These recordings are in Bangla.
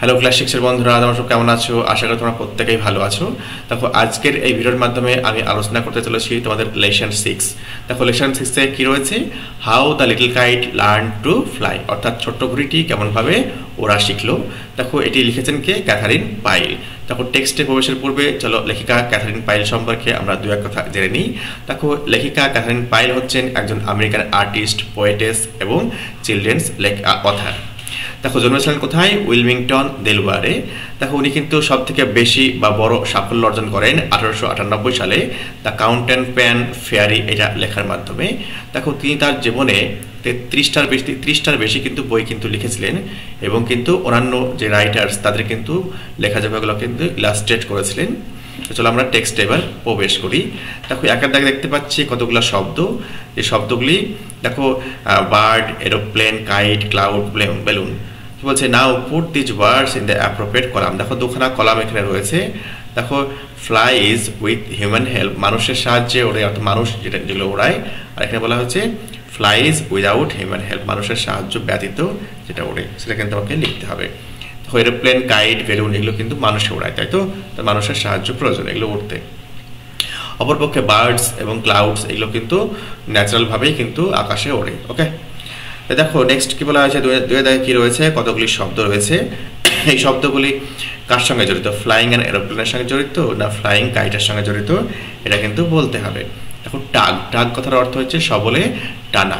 হ্যালো ক্লাস 6 এর বন্ধুরা, তোমরা সব কেমন আছো? আশা করি তোমরা প্রত্যেকেই ভালো আছো। দেখো আজকের এই ভিডিওর মাধ্যমে আমি আলোচনা করতে চলেছি তোমাদের লেসন 6। দেখো লেসন 6 এ কি রয়েছে? How the little kite learn to fly, অর্থাৎ ছোট্ট ঘুড়িটি কেমনভাবে ওরা শিখলো। দেখো এটি লিখেছেন কে? Catherine pile. দেখো টেক্সটে প্রবেশের পূর্বে চলো লেখিকা ক্যাথারিন পাইল সম্পর্কে আমরা দু এক কথা জেনে নিই। দেখো লেখিকা ক্যাথারিন পাইল হচ্ছেন একজন আমেরিকান আর্টিস্ট, পোয়েটেস এবং চিলড্রেন্স অথার। দেখো জন্মেছিলেন কোথায়? উইলমিংটন, দেলওয়ারে। দেখো উনি কিন্তু সব থেকে বেশি বা বড় সাফল্য অর্জন করেন 1898 সালে দ্য কাউন্টেন প্যান ফেয়ারি এটা লেখার মাধ্যমে। দেখো তিনি তার জীবনে 30টার বেশি কিন্তু বই কিন্তু লিখেছিলেন এবং কিন্তু অন্যান্য যে রাইটার্স তাদের কিন্তু লেখাজোখাগুলো কিন্তু ইলাস্ট্রেট করেছিলেন। চলো আমরা টেক্সটে এবার প্রবেশ করি। দেখো একের দাগে দেখতে পাচ্ছি কতগুলো শব্দ। এই শব্দগুলি দেখো bird, aeroplane, kite, cloud, balloon. কি বলছে? Now put these words in the appropriate column. দেখো দুখানা কলাম এখানে রয়েছে। দেখো ফ্লাইজ উইথ হিউম্যান হেল্প, মানুষের সাহায্যে ওড়ে, অর্থাৎ মানুষ যেগুলো ওড়ায়। আর এখানে বলা হচ্ছে ফ্লাইজ উইদাউট হিউম্যান হেল্প, মানুষের সাহায্য ব্যতীত যেটা ওড়ে সেটা কিন্তু আমাকে লিখতে হবে। এরোপ্লেন, কাইট, বেলুন এগুলো কিন্তু মানুষে ওড়ায়, তাই তো? মানুষের সাহায্য প্রয়োজন এগুলো উঠতে। অপরপক্ষে বার্ডস এবং ক্লাউডস এগুলো কিন্তু ন্যাচারালভাবেই কিন্তু আকাশে ওড়ে। ওকে, দেখো নেক্সট কি বলা হয়েছে? দুই দাগে কি রয়েছে? কতগুলি শব্দ রয়েছে। এই শব্দগুলি কার সঙ্গে জড়িত? ফ্লাইং অ্যান্ড এরোপ্লেনের সঙ্গে জড়িত না ফ্লাইং কাইটের সঙ্গে জড়িত? এটা কিন্তু বলতে হবে। দেখো টাগ কথার অর্থ হচ্ছে সবলে টানা।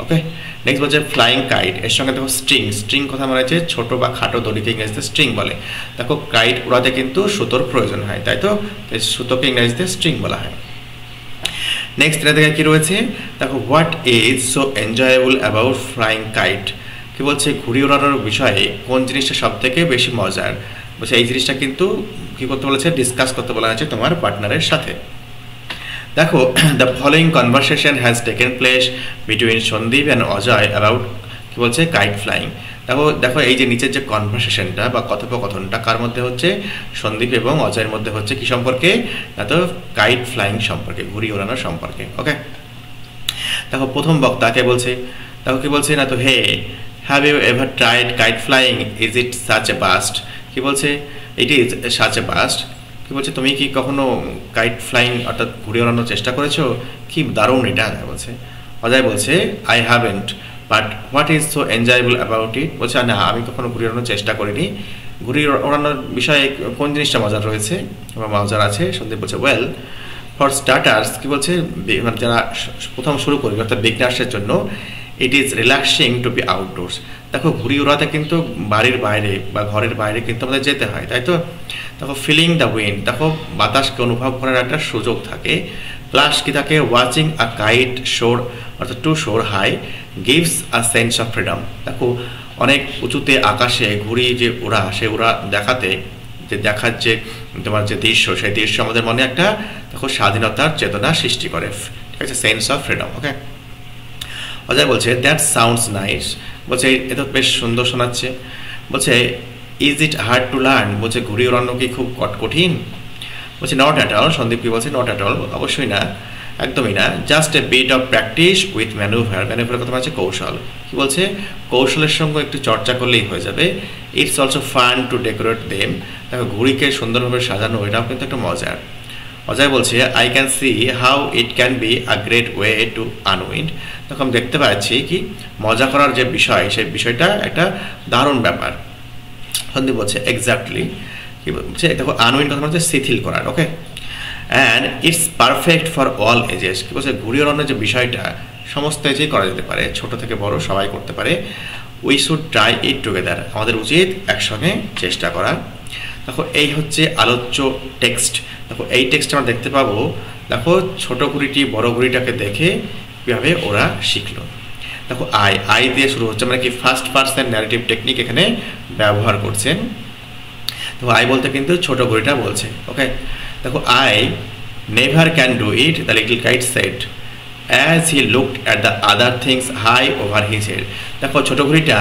ওকে, নেক্সট বলছে ফ্লাইং কাইট, এর সঙ্গে দেখো স্ট্রিং কথা মানে হচ্ছে ছোট বা খাটো দড়িকে ইংরেজিতে স্ট্রিং বলে। দেখো কাইট উড়াতে কিন্তু সুতোর প্রয়োজন হয়, তাই তো? সুতোকে ইংরেজিতে স্ট্রিং বলা হয়। নেক্সট এটা দেখে কি রয়েছে? দেখো what is so enjoyable about flying kite. কি বলছে? ঘুড়ি ওড়ানোর বিষয়ে কোন জিনিসটা সব থেকে বেশি মজার? বলছে এই জিনিসটা কিন্তু কি করতে বলেছে? ডিসকাস করতে বলা হয়েছে তোমার পার্টনারের সাথে। দেখো the following conversation has taken place between Sandeep and Ajay about কি বলছে? Kite flying. দেখো এই যে নিচের যে কনভারসেশনটা বা কথোপকথনটা কার মধ্যে হচ্ছে? সন্দীপ এবং অজয়ের মধ্যে হচ্ছে কি সম্পর্কে? না তো কাইট ফ্লাইং সম্পর্কে, ঘুড়ি ওড়ানোর সম্পর্কে। ওকে, দেখো প্রথম বক্তাকে বলছে, দেখো কি বলছে? না তো hey have you ever tried kite flying, is it such a bust? কি বলছে? It is such a bust. কি বলছে? তুমি কি কখনো কাইট ফ্লাইং অর্থাৎ ঘুড়ি ওড়ানোর চেষ্টা করেছো? কি দারুণ এটা বলছে। অজয় বলছে I haven't, but what is so enjoyable about it? বলছে না, আমি কখনো ঘুড়ি ওড়ানোর চেষ্টা করিনি। ঘুড়ি ওড়ানোর বিষয়ে কোন জিনিসটা মজার রয়েছে বা মজার আছে? সন্দীপ বলছে ওয়েল ফর স্টার্টার্স, কি বলছে? মানে যারা প্রথম শুরু করবে অর্থাৎ বিগনার্সের জন্য it is relaxing to be outdoors. দেখো ঘুড়ি ওড়াতে কিন্তু বাড়ির বাইরে বা ঘরের বাইরে কিন্তু আমাদের যেতে হয়, তাই তো? দেখো ফিলিং দ্য উইন্ড, দেখো বাতাসকে অনুভব করার একটা সুযোগ থাকে। প্লাস কি থাকে? ওয়াচিং আ কাইট শোর অর্থাৎ to shore high gives a sense of freedom. দেখো অনেক উঁচুতে আকাশে ঘুড়ি যে ওড়া, সে ওড়া দেখার যে তোমার যে দৃশ্য, সেই দৃশ্য আমাদের মনে একটা দেখো স্বাধীনতার চেতনা সৃষ্টি করে, ঠিক আছে? Sense of freedom. Okay, Ajay বলছে দ্যাট সাউন্ডস নাইস। বলছে এটা বেশ সুন্দর শোনাচ্ছে। বলছে is it hard to learn? বলছে ঘুড়ি ওড়ানো কি খুব কঠিন? বলছে নট অ্যাট অল। সন্দীপ কি বলছে? নট অ্যাট অল, অবশ্যই না, একদমই না। Just a bit of practice with manoeuvre. ম্যানুভারের কথা হচ্ছে কৌশল। কি বলছে? কৌশলের সঙ্গে একটু চর্চা করলেই হয়ে যাবে। It's also fun two decorate them. দেখো ঘুড়িকে সুন্দরভাবে সাজানো এটাও কিন্তু একটা মজার। অজয় বলছে I can see how it can be a great way to unwind. তখন আমি দেখতে পাচ্ছি কি মজা করার যে বিষয়, সেই বিষয়টা একটা দারুণ ব্যাপার। সন্দীপ বলছে এক্স্যাক্টলি। কি বলছে? দেখো আনউইন্ড কথা হচ্ছে শিথিল করার। Okay, and it's perfect for all ages. কি বলছে? ঘুড়ি ওড়ানোর যে বিষয়টা সমস্ত এজেই করা যেতে পারে, ছোট থেকে বড় সবাই করতে পারে। We should try it together, আমাদের উচিত একসঙ্গে চেষ্টা করা। দেখো এই হচ্ছে আলোচ্য টেক্সট। দেখো এই টেক্সট আমরা দেখতে পাবো। দেখো ছোট ঘুড়িটি বড় ঘুড়িটাকে দেখে কীভাবে ওরা শিখলো। দেখো আই দিয়ে শুরু হচ্ছে, মানে কি ফার্স্ট পারসন ন্যারেটিভ টেকনিক এখানে ব্যবহার করছেন। দেখো আই বলতে কিন্তু ছোট ঘুড়িটা বলছে। ওকে, দেখো I never can do it, the little kite said as he looked at the other things high over his head. দেখো ছোট ঘুড়িটা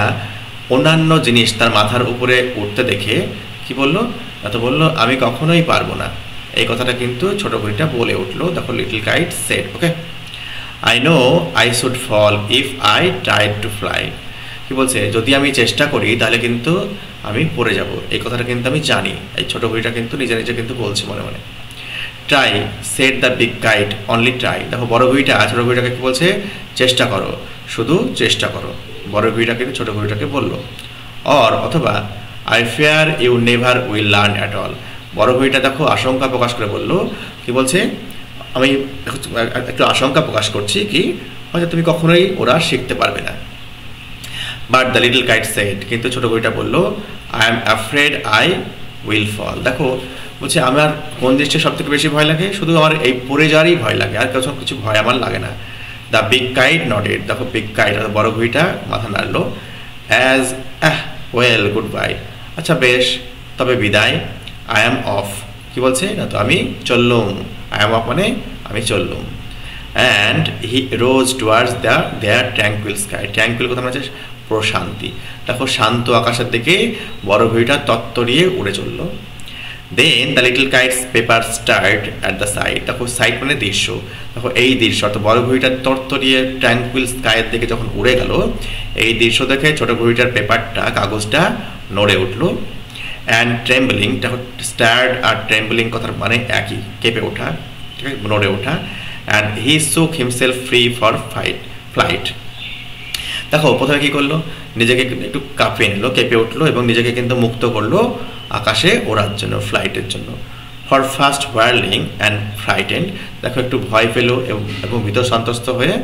অন্যান্য জিনিস তার মাথার উপরে উঠতে দেখে কি বললো? তো বললো আমি কখনোই পারবো না। এই কথাটা কিন্তু ছোট ঘুড়িটা বলে উঠলো। দেখো little kite said. Okay, I know I should fall if I tried to fly. কি বলছে, যদি আমি চেষ্টা করি তাহলে কিন্তু আমি পড়ে যাব, এই কথাটা কিন্তু আমি জানি। এই ছোট ঘুড়িটা কিন্তু নিজে নিজে কিন্তু বলছে মনে মনে। Try set the big kite, only try. দেখো বড় ঘুড়িটা ছোট ঘুড়িটাকে কি বলছে, চেষ্টা করো, শুধু চেষ্টা করো। বড় ঘুড়িটা কিন্তু ছোট ঘুড়িটাকে বললো। অথবা I fear you never will learn at all. বড় ঘুড়িটা দেখো আশঙ্কা প্রকাশ করে বললো, কি বলছে, আমি একটু আশঙ্কা প্রকাশ করছি কি হয়তো তুমি কখনোই ওরা শিখতে পারবে না। But the little kite said, কিন্তু ছোট ঘুড়িটা বললো, I am afraid I will fall. দেখো বলছে আমার কোন জিনিসটা সব থেকে বেশি ভয় লাগে, শুধু আমার এই পড়ে যাওয়ারই ভয় লাগে, আর কিছু ভয় আমার লাগে না। দ্য বিগ কাইট নটেড, দেখো বিগ কাইট বড় ঘুড়িটা মাথা নাড়লো। অ্যাজ ওয়েল গুড বাই, আচ্ছা বেশ তবে বিদায়। আই অ্যাম অফ, কি বলছে না তো আমি চললুম, আই অ্যাম অফ মানে আমি চললুম। And he rose towards their tranquil sky. Tranquil কথা মানে প্রশান্তি। দেখো শান্ত আকাশের দিকে বড় ঘুড়িটা তত্তরিয়ে উড়ে চলল। Then the little kites paper start at the side. দেখো সাইড মানে দৃশ্য, দেখো এই দৃশ্য অর্থাৎ বড় ঘুড়িটা তত্তরিয়ে ট্র্যাঙ্কুইল স্কাইয়ের দিকে যখন উড়ে গেল, এই দৃশ্য দেখে ছোট ঘুড়িটার পেপারটা কাগজটা নড়ে উঠলো। অ্যান্ড ট্রেম্বলিং, দেখো স্টার্ট আর ট্রেম্বলিং কথার মানে একই, কেঁপে ওঠা, ঠিক আছে, নড়ে ওঠা। অ্যান্ড হি শুক হিমসেলফ ফ্রি ফর ফ্লাইট। দেখো প্রথমে কি করলো, নিজেকে একটু কাঁপিয়ে নিল, কেঁপে উঠলো এবং নিজেকে কিন্তু মুক্ত করলো আকাশে ওড়ার জন্য, ফ্লাইটের জন্য। ফর ফার্স্ট হোয়ার্লিং অ্যান্ড ফ্রাইটেন্ড, দেখো একটু ভয় পেলো এবং ভীত সন্ত্রস্ত হয়ে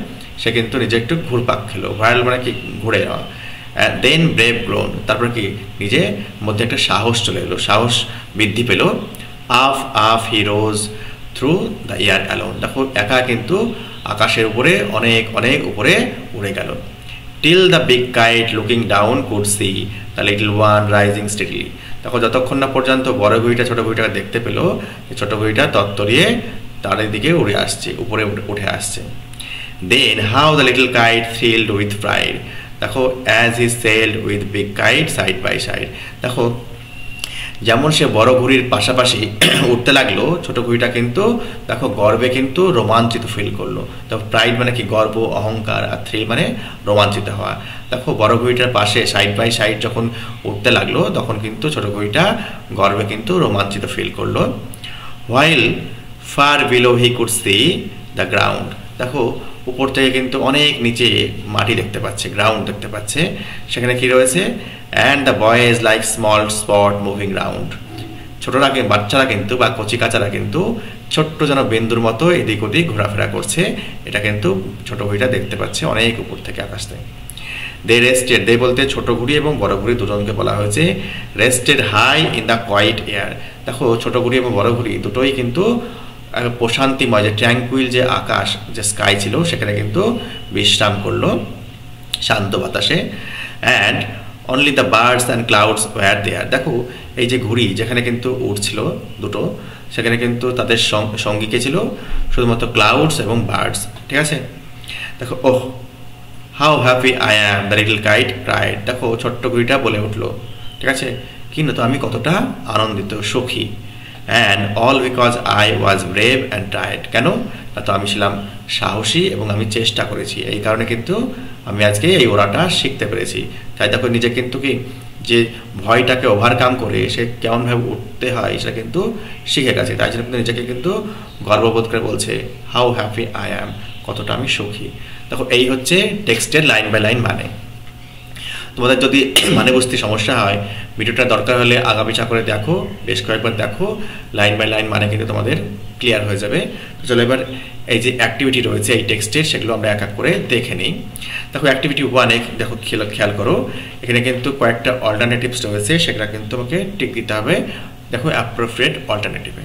সে কিন্তু নিজে একটু ঘুরপাক খেলো। হোয়ার্ল মানে কি ঘুরে যাওয়া। দেন ব্রেভ গ্রোন, তারপর কি নিজের মধ্যে একটা সাহস চলে এলো, সাহস বৃদ্ধি পেল। আফ হি রোজ থ্রু দ্য এয়ার অ্যালোন, দেখো একা কিন্তু আকাশের উপরে অনেক অনেক উপরে উড়ে গেল। Till the big kite looking down could see the little one rising steadily. দেখো যতক্ষণ না পর্যন্ত বড় ঘুড়িটা ছোট ঘুড়িটাকে দেখতে পেলো, ছোট ঘুড়িটা তত্তরিয়ে তার দিকে উড়ে আসছে, উপরে উঠে আসছে। Then how the little kite thrilled with pride, দেখো as he sailed with big kite side by side. দেখো যেমন সে বড় ঘুড়ির পাশাপাশি উঠতে লাগলো, ছোট ঘুড়িটা কিন্তু দেখো গর্বে কিন্তু রোমাঞ্চিত ফিল করলো। দেখো প্রাইড মানে কি গর্ব, অহংকার, আর থ্রিল মানে রোমাঞ্চিত হওয়া। দেখো বড় ঘুড়িটার পাশে সাইড বাই সাইড যখন উঠতে লাগলো, তখন কিন্তু ছোট ঘুড়িটা গর্বে কিন্তু রোমাঞ্চিত ফিল করলো। While far below he could see the ground, দেখো উপর থেকে কিন্তু অনেক নিচে মাটি দেখতে পাচ্ছে, গ্রাউন্ড দেখতে পাচ্ছে, সেখানে কি রয়েছে, and the boys like small spot moving round. ছোটরা বাচ্চারা কিন্তু বা কচিকাচারা কিন্তু ছোট্ট যেন বিন্দুর মতো এদিক ওদিক ঘোরাফেরা করছে, এটা কিন্তু ছোট ঘুড়িটা দেখতে পাচ্ছে অনেক উপর থেকে আকাশ থেকে। দে রেস্টেড, দে বলতে ছোট ঘুড়ি এবং বড় ঘুড়ি দুজনকে বলা হয়েছে। Rested high in the quiet air, দেখো ছোট ঘুড়ি এবং বড় ঘুড়ি দুটোই কিন্তু প্রশান্তিময় যে ট্র্যাঙ্কুইল যে আকাশ যে স্কাই ছিল সেখানে কিন্তু বিশ্রাম করলো শান্ত বাতাসে। And only the birds and clouds were there, দেখো এই যে ঘুড়ি যেখানে কিন্তু উঠছিল দুটো, সেখানে কিন্তু তাদের সঙ্গী কে ছিল, শুধুমাত্র ক্লাউডস এবং বার্ডস, ঠিক আছে। দেখো oh how happy I am the little kite cried, দেখো ছোট্ট ঘুড়িটা বলে উঠলো, ঠিক আছে, কিন্তু আমি কতটা আনন্দিত, সুখী। And all because I was brave and tried, কেন না তো আমি ছিলাম সাহসী এবং আমি চেষ্টা করেছি, এই কারণে কিন্তু আমি আজকে এই ওড়াটা শিখতে পেরেছি। তাই দেখো নিজে কিন্তু কি যে ভয়টাকে ওভারকাম করে সে কেমনভাবে উঠতে হয় সেটা কিন্তু শিখে গেছে, তাই জন্য কিন্তু নিজেকে কিন্তু গর্ববোধ করে বলছে হাউ হ্যাপি আই অ্যাম, কতটা আমি সুখী। দেখো এই হচ্ছে টেক্সটের লাইন বাই লাইন মানে। তোমাদের যদি মানে বুঝতে সমস্যা হয়, ভিডিওটা দরকার হলে আগাপিছা করে দেখো, বেশ কয়েকবার দেখো, লাইন বাই লাইন মানে কিন্তু তোমাদের ক্লিয়ার হয়ে যাবে। তো চলো এবার এই যে অ্যাক্টিভিটি রয়েছে এই টেক্সটের, সেগুলো আমরা এক এক করে দেখে নিই। দেখো অ্যাক্টিভিটি 1 দেখো খেয়াল করো, এখানে কিন্তু কয়েকটা অল্টারনেটিভস রয়েছে, সেগুলো কিন্তু তোমাকে টিক দিতে হবে। দেখো অ্যাপ্রোপ্রিয়েট অল্টারনেটিভে,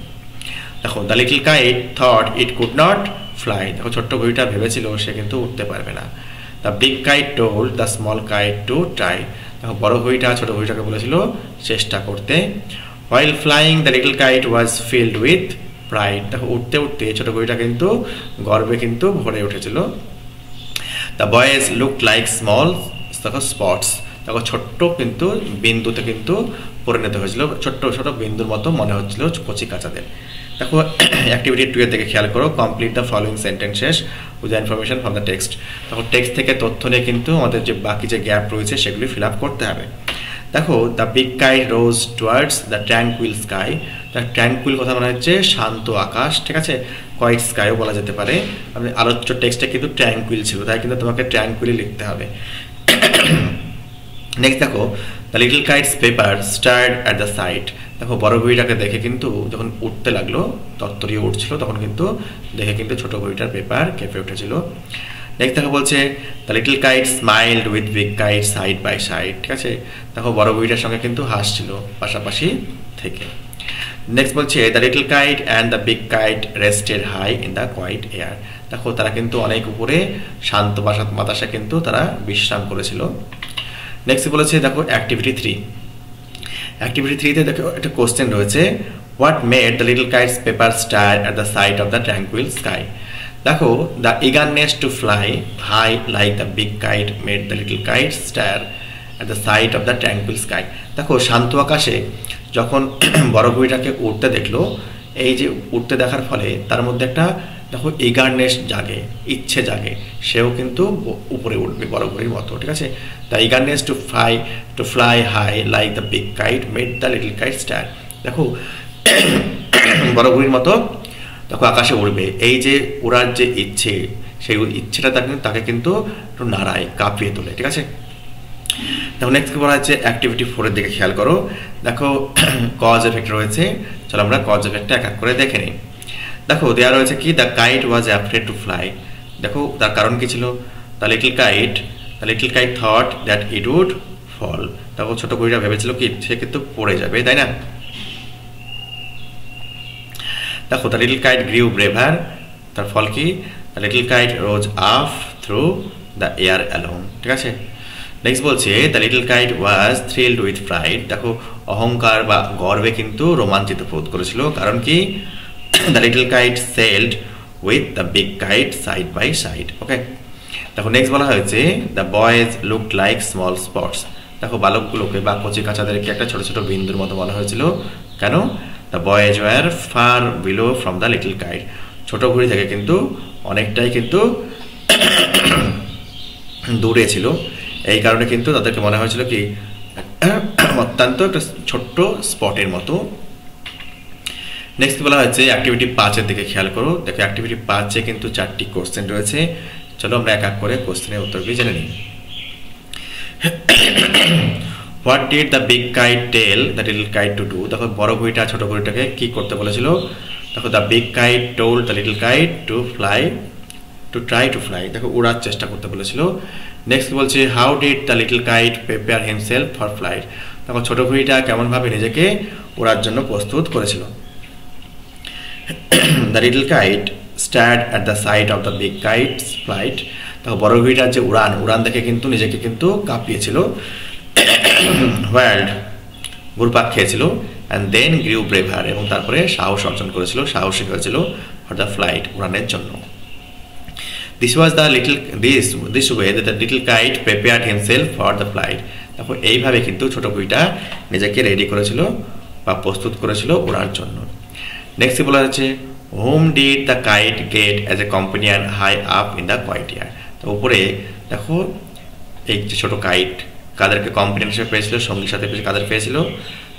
দেখো the little kite thought it could not fly, দেখো ছোট্ট ঘুড়িটা ভেবেছিল সে কিন্তু উঠতে পারবে না। The big kite told the small kite to try, দেখো বড় ঘুড়িটা ছোট ঘুড়িটাকে বলেছিল চেষ্টা করতে। While flying the little kite was filled with pride, দেখো উঠতে উঠতে ছোট ঘুড়িটা কিন্তু গর্বে কিন্তু ভরে উঠেছিল। The boys looked like small দেখো স্পটস, দেখো ছোট্ট কিন্তু বিন্দুতে কিন্তু পরিণত হয়েছিল, ছোট্ট ছোট বিন্দুর মতো মনে হচ্ছিল কচি কাঁচাদের। দেখো অ্যাক্টিভিটি 2 এর দিকে খেয়াল করো, complete the following sentences with the information from the text. তখন টেক্সট থেকে তথ্য নিয়ে কিন্তু আমাদের যে বাকি যে গ্যাপ রয়েছে সেগুলি ফিল আপ করতে হবে। দেখো the big kite rose towards the tranquil sky. The tranquil কথা মনে হচ্ছে শান্ত আকাশ, ঠিক আছে, কোয়াইট স্কাইও বলা যেতে পারে। আপনি আলোচ্য টেক্সটে কিন্তু ট্র্যাঙ্কুইল ছিল, তাই কিন্তু তোমাকে ট্র্যাঙ্কুইলি লিখতে হবে। নেক্সট দেখো the little kites paper stared at the sight. দেখো বড় ঘড়িটাকে দেখে কিন্তু যখন উঠতে লাগলো, তত্তরিয়ে উঠছিল, তখন কিন্তু দেখে কিন্তু ছোট ঘড়িটার পেপার কেঁপে উঠেছিল। নেক্সট দেখো বলছে the little kite smiled with big kite side by side, ঠিক আছে, দেখো বড় ঘড়িটার সঙ্গে কিন্তু হাসছিল পাশাপাশি থেকে। নেক্সট বলছে the little kite and the big kite rested high in the quiet air. দেখো তারা কিন্তু অনেক উপরে শান্ত বাতাসে কিন্তু তারা বিশ্রাম করেছিল। নেক্সট বলেছে দেখো অ্যাক্টিভিটি 3। অ্যাক্টিভিটি 3-তে দেখো একটা কোশ্চেন রয়েছে, what made the little kites paper stare at the sight of the tranquil sky. দেখো the eagerness to fly high like the big kite made the little kite stare at the sight of the tranquil sky. দেখো শান্ত আকাশে যখন বড় ঘড়িটাকে উঠতে দেখলো, এই যে উঠতে দেখার ফলে তার মধ্যে একটা দেখো ইগারনেস জাগে, ইচ্ছে জাগে, সেও কিন্তু উপরে উঠবে বড় ঘড়ির মতো, ঠিক আছে। The eagerness to fly high like the big kite made the little kite stare. দেখো বড় ঘড়ির মতো দেখো আকাশে উড়বে, এই যে ওড়ার যে ইচ্ছে, সেই ইচ্ছেটা তাকে কিন্তু একটু নাড়ায়, কাঁপিয়ে তোলে, ঠিক আছে। দেখো নেক্সট বলা হচ্ছে অ্যাক্টিভিটি 4-এর দিকে খেয়াল করো। দেখো কজ এফেক্ট রয়েছে, চলো আমরা কজ এফেক্টটা এক এক করে দেখে নিই। দেখো দেওয়া রয়েছে কি, the kite was afraid to fly. দেখো তার কারণ কি ছিল, the little kite thought that it would fall. দেখো ছোট ঘড়িটা ভেবেছিল কি সে কিন্তু পড়ে যাবে, তাই না। দেখো the little kite grew braver, তার ফল কি, the little kite rose up through the air alone, ঠিক আছে। নেক্সট বলছে the little kite was thrilled with pride. দেখো অহংকার বা গর্বে কিন্তু রোমাঞ্চিত বোধ করেছিল, কারণ কি, the little kite sailed with the big kite side by side. Okay, দেখো নেক্সট বলা হয়েছে the boys looked like small spots. দেখো বালকগুলোকে বা কচি কাঁচাদেরকে একটা ছোট ছোট বিন্দুর মতো মনে হয়েছিল, কেন, the boys were far below from the little kite. ছোট ঘড়ি থেকে কিন্তু অনেকটাই কিন্তু দূরে ছিল, এই কারণে কিন্তু তাদেরকে মনে হয়েছিল কি অত্যন্ত একটা ছোট্ট স্পটের মতো। নেক্সট বলা হয়েছে অ্যাক্টিভিটি 5-এর দিকে খেয়াল করো। দেখো অ্যাক্টিভিটি 5-এ কিন্তু 4টি কোশ্চেন রয়েছে, চলো আমরা এক এক করে কোশ্চেনের উত্তরগুলি জেনে নিই। What did the big kite tell the little kite to do. দেখো বড় ঘড়িটা ছোট ঘড়িটাকে কি করতে বলেছিল, দেখো the big kite told the little kite to try to fly. দেখো উড়ার চেষ্টা করতে বলেছিল। নেক্সট বলছে how did the little kite prepare himself for flight. দেখো ছোট ঘড়িটা কেমনভাবে নিজেকে উড়ার জন্য প্রস্তুত করেছিল। The little kite stood at the side of the big kites flight. দেখো বড় ঘড়িটার যে উড়ান দেখে কিন্তু নিজেকে কিন্তু কাঁপিয়েছিল, হোয়ার্ল্ড ঘুরপাক খেয়েছিল, অ্যান্ড দেন গ্রিউ ব্রেভার, এবং তারপরে সাহস অর্জন করেছিল, সাহসী হয়েছিল ফর দ্য ফ্লাইট, উড়ানের জন্য। This was the this way that the little kite prepared himself for the flight. দেখো এইভাবে কিন্তু ছোট ঘড়িটা নিজেকে রেডি করেছিল বা প্রস্তুত করেছিল উড়ার জন্য। নেক্সট বলা হচ্ছে whom did the kite get as a companion high up in the quiet air। তো উপরে দেখো এই যে ছোট কাইট কাদেরকে কম্পানিয়ন হিসেবে পেয়েছিল, সঙ্গীর সাথে কাদের পেয়েছিল,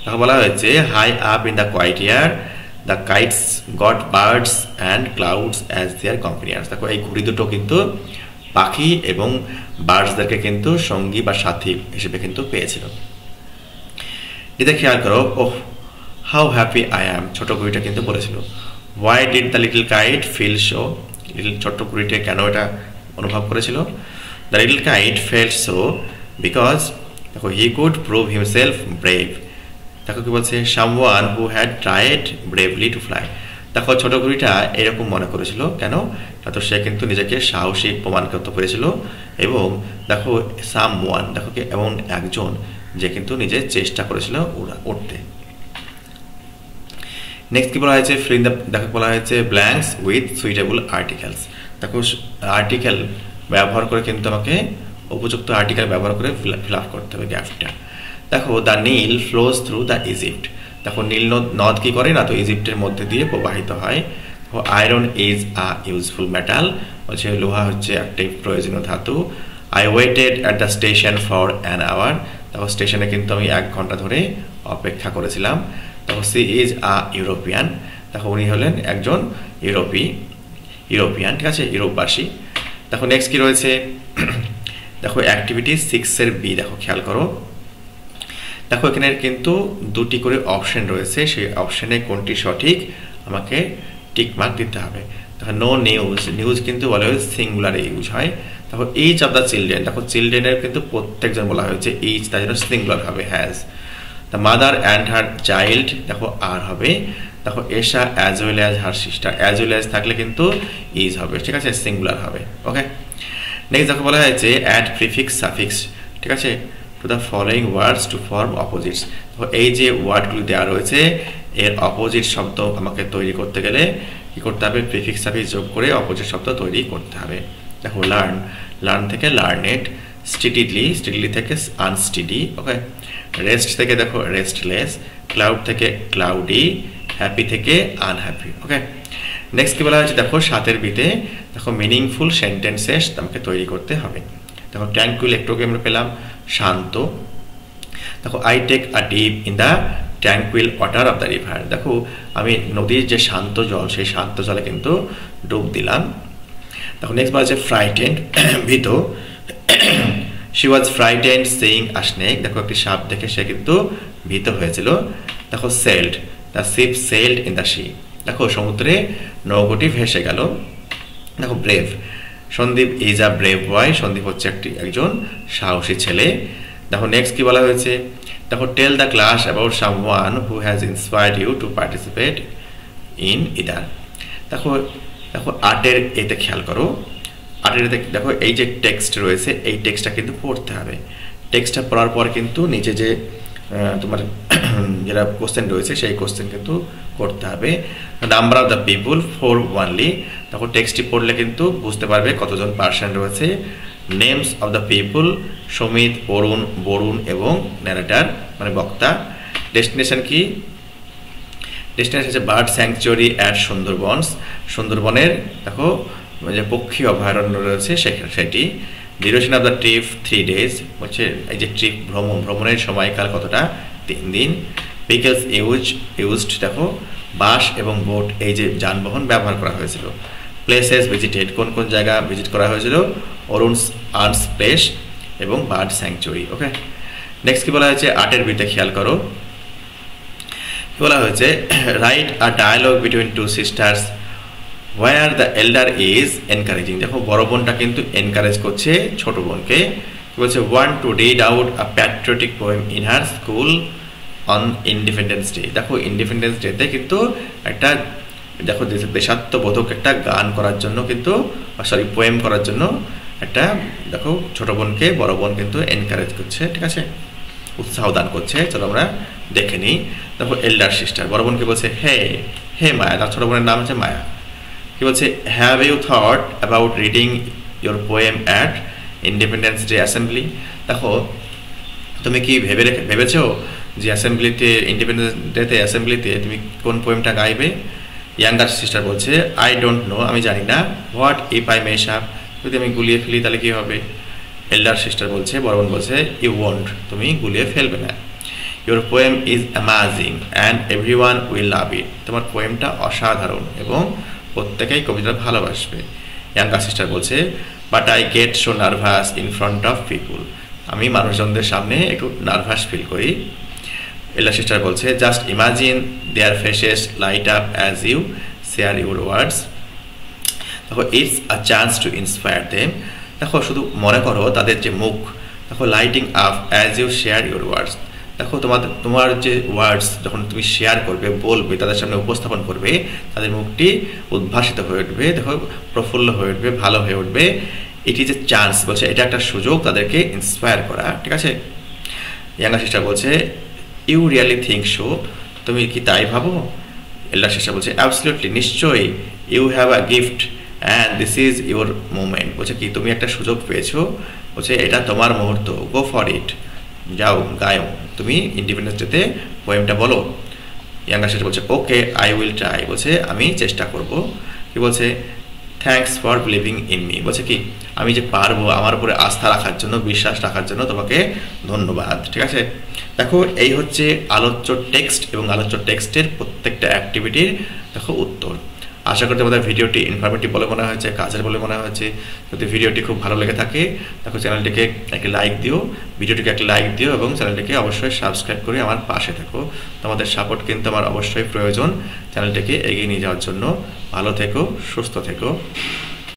দেখো বলা হয়েছে high up in the quiet air the kites got birds and clouds as their companions. দেখো এই ঘুড়ি দুটো কিন্তু পাখি এবং বার্ডসদেরকে কিন্তু সঙ্গী বা সাথী হিসেবে কিন্তু পেয়েছিল। এটা খেয়াল করো, oh how happy I am, ছোট ঘুড়িটা কিন্তু বলেছিল। Why did the little kite feel so, ছোট্ট ঘুড়িটা কেন এটা অনুভব করেছিল, the little kite felt so because দেখো he could prove himself brave. দেখো কি বলছে, someone who had tried bravely to fly. দেখো ছোট ঘুড়িটা এরকম মনে করেছিল, কেন, তো সে কিন্তু নিজেকে সাহসী প্রমাণ করতে পেরেছিল। এবং দেখো সামওয়ান, দেখো কি এমন একজন যে কিন্তু নিজের চেষ্টা করেছিল উঠতে। নেক্সট কি বলা হয়েছে, ফিল দ্য, দেখো বলা হয়েছে ব্ল্যাঙ্কস উইথ সুইটেবল আর্টিকেলস। দেখো আর্টিকেল ব্যবহার করে কিন্তু আমাকে উপযুক্ত আর্টিকেল ব্যবহার করে ফিল আপ করতে হবে গ্যাপটা। দেখো the Nile flows through the Egypt, দেখো নীল নদ কি করে না, তো ইজিপ্টের মধ্যে দিয়ে প্রবাহিত হয়। Iron is a useful metal, বলছে লোহা হচ্ছে একটি প্রয়োজনীয় ধাতু। I waited at the station for an hour, দেখো স্টেশনে কিন্তু আমি 1 ঘন্টা ধরে অপেক্ষা করেছিলাম। দেখো সি ইজ আ ইউরোপিয়ান, দেখো উনি হলেন একজন ইউরোপিয়ান, ঠিক আছে, ইউরোপবাসী। দেখো নেক্সট কি রয়েছে, দেখো অ্যাক্টিভিটি 6-এর বি, দেখো খেয়াল করো। দেখো এখানে কিন্তু 2টি করে অপশন রয়েছে, সেই অপশনে কোনটি সঠিক আমাকে টিক মার্ক দিতে হবে। দেখো নো নিউজ, নিউজ কিন্তু অলওয়েজ সিঙ্গুলারে ইউজ হয়। দেখো ইচ অফ দ্য চিলড্রেন, দেখো চিলড্রেনের কিন্তু প্রত্যেকজন বলা হয়েছে, ইচ তার জন্য সিঙ্গুলার হবে has. The mother and her child, দেখো আর হবে। দেখো Esha as well as her sister, as well as থাকলে কিন্তু ইজ হবে, ঠিক আছে, সিঙ্গুলার হবে। ওকে, নেক্সট দেখো বলা হয়েছে অ্যাড প্রিফিক্স সাফিক্স, ঠিক আছে, to the following words to form opposites. তো এই যে ওয়ার্ডগুলি দেওয়া রয়েছে এর অপোজিট শব্দ আমাকে তৈরি করতে গেলে কি করতে হবে, প্রিফিক্স সাফিক্স যোগ করে অপোজিট শব্দ তৈরি করতে হবে। দেখো লার্ন, লার্ন থেকে লার্নেড। স্টিডিলি, স্টিডিলি থেকে আনস্টিডি। ওকে, রেস্ট থেকে দেখো রেস্টলেস। ক্লাউড থেকে ক্লাউডি। হ্যাপি থেকে আনহ্যাপি। ওকে, নেক্সট কি বলা হয়েছে, দেখো 7-এর বিতে দেখো মিনিংফুল সেন্টেন্সেস আমাকে তৈরি করতে হবে। দেখো ট্র্যাঙ্কুইল একটুকে আমরা পেলাম শান্ত। দেখো I take a dip in the tranquil water of the river, দেখো আমি নদীর যে শান্ত জল সেই শান্ত জলে কিন্তু ডুব দিলাম। দেখো নেক্সট বলা হচ্ছে ফ্রাইটেন্ড, ভীত। She was frightened seeing a snake, দেখো একটি সাপ দেখে সে কিন্তু ভীত হয়েছিল। দেখো sailed, the ship sailed in the sea, দেখো সমুদ্রে নৌকোটি ভেসে গেল। দেখো brave, Sandeep is a brave boy, Sandeep হচ্ছে একজন সাহসী ছেলে। দেখো নেক্সট কি বলা হয়েছে, দেখো tell the class about someone who has inspired you to participate in either. দেখো দেখো আর্টের এতে খেয়াল করো, আর্টের এতে দেখো এই যে টেক্সট রয়েছে এই টেক্সটটা কিন্তু পড়তে হবে। টেক্সটটা পড়ার পর কিন্তু নিচে যে তোমার যেটা কোশ্চেন রয়েছে সেই কোশ্চেন কিন্তু করতে হবে। Number of the people 4 only, দেখো টেক্সটটি পড়লে কিন্তু বুঝতে পারবে কতজন পার্সন রয়েছে। Names of the people Samit, Arun, Barun এবং ন্যারেটার মানে বক্তা। ডেস্টিনেশন কি, ডেস্টিনেশন হচ্ছে বার্ড স্যাংচুয়ারি অ্যাট সুন্দরবনস, সুন্দরবনের দেখো যে পক্ষী অভয়ারণ্য রয়েছে সেটি। Duration of the trip 3 days, হচ্ছে এই যে ট্রিপ ভ্রমণের সময়কাল কতটা, 3 দিন। ভেহিকলস ইউজড, দেখো বাস এবং বোট এই যে যানবাহন ব্যবহার করা হয়েছিল। প্লেসেস ভিজিটেড, কোন কোন জায়গা ভিজিট করা হয়েছিল, অরুণস আর্টস প্লেস এবং বার্ড স্যাংচুয়ারি। ওকে, নেক্সট কি বলা হয়েছে, আর্টের বিতে খেয়াল করো কি বলা হয়েছে, write a dialogue between 2 sisters where the elder is encouraging, দেখো বড় বোনটা কিন্তু এনকারেজ করছে ছোট বোনকে। বলছে want to read out a patriotic poem in her school on Independence Day, দেখো ইন্ডিপেন্ডেন্স ডেতে কিন্তু একটা দেখো দেশাত্মবোধক একটা গান করার জন্য কিন্তু পোয়েম করার জন্য একটা দেখো ছোট বোনকে বড় বোন কিন্তু এনকারেজ করছে, ঠিক আছে, উৎসাহ দান করছে। চলো আমরা দেখে নিই। দেখো এল্ডার সিস্টার, বড় বোনকে বলছে হে মায়া, তার ছোট বোনের নাম হচ্ছে মায়া। কি বলছে, have you thought about reading your poem at Independence Day assembly, দেখো তুমি কি ভেবেছো যে অ্যাসেম্বলিতে ইন্ডিপেন্ডেন্স ডেতে অ্যাসেম্বলিতে তুমি কোন পোয়েমটা গাইবে। ইয়াঙ্গার সিস্টার বলছে আই ডোন্ট নো, আমি জানি না। What if I mesh up, যদি আমি গুলিয়ে ফেলি তাহলে কী হবে। এল্ডার সিস্টার বলছে, বড় বোন বলছে ইউ ওয়ন্ট, তুমি গুলিয়ে ফেলবে না। Your poem is amazing and everyone will love it, তোমার পোয়েমটা অসাধারণ এবং প্রত্যেকেই কবিতা ভালোবাসবে। ইয়াঙ্গার সিস্টার বলছে but I get so nervous in front of people, আমি মানুষজনদের সামনে একটু নার্ভাস ফিল করি। এল্ডার সিস্টার বলছে just imagine their faces light up as you share your words, দেখো it's a chance to inspire them, দেখো শুধু মনে করো তাদের যে মুখ দেখো lighting up as you share your words, দেখো তোমার যে ওয়ার্ডস যখন তুমি শেয়ার করবে বলবে তাদের সামনে উপস্থাপন করবে তাদের মুখটি উদ্ভাসিত হয়ে উঠবে, দেখো প্রফুল্ল হয়ে উঠবে, ভালো হয়ে উঠবে। এটি যে চান্স বলছে এটা একটা সুযোগ তাদেরকে ইন্সপায়ার করা, ঠিক আছে। ইয়াঙ্গার সিস্টার বলছে ইউ রিয়ালি থিঙ্ক সো, তুমি কি তাই ভাবো। এল্ডার সিস্টার বলছে অ্যাবসলিউটলি, নিশ্চয়ই। You have a gift and this is your moment, বলছে কি তুমি একটা সুযোগ পেয়েছো বলছে এটা তোমার মুহূর্ত, গো ফর ইট, যাও গাও, তুমি ইন্ডিপেন্ডেন্স ডেতে পোয়েমটা বলো। ইয়াঙ্গার শেষে বলছে ওকে আই উইল ট্রাই, বলছে আমি চেষ্টা করব। কি বলছে, thanks for believing in me, বলছে কি আমি যে পারবো, আমার উপরে আস্থা রাখার জন্য, বিশ্বাস রাখার জন্য তোমাকে ধন্যবাদ। ঠিক আছে, দেখো এই হচ্ছে আলোচ্য টেক্সট এবং আলোচ্য টেক্সটের প্রত্যেকটা অ্যাক্টিভিটির দেখো উত্তর। আশা করি তোমাদের ভিডিওটি ইনফরমেটিভ বলে মনে হয়েছে, কাজের বলে মনে হয়েছে। যদি ভিডিওটি খুব ভালো লেগে থাকে দেখো চ্যানেলটিকে একটা লাইক দিও, ভিডিওটিকে একটা লাইক দিও এবং চ্যানেলটিকে অবশ্যই সাবস্ক্রাইব করে আমার পাশে থাকো। তোমাদের সাপোর্ট কিন্তু আমার অবশ্যই প্রয়োজন চ্যানেলটিকে এগিয়ে নিয়ে যাওয়ার জন্য। ভালো থেকো, সুস্থ থেকো।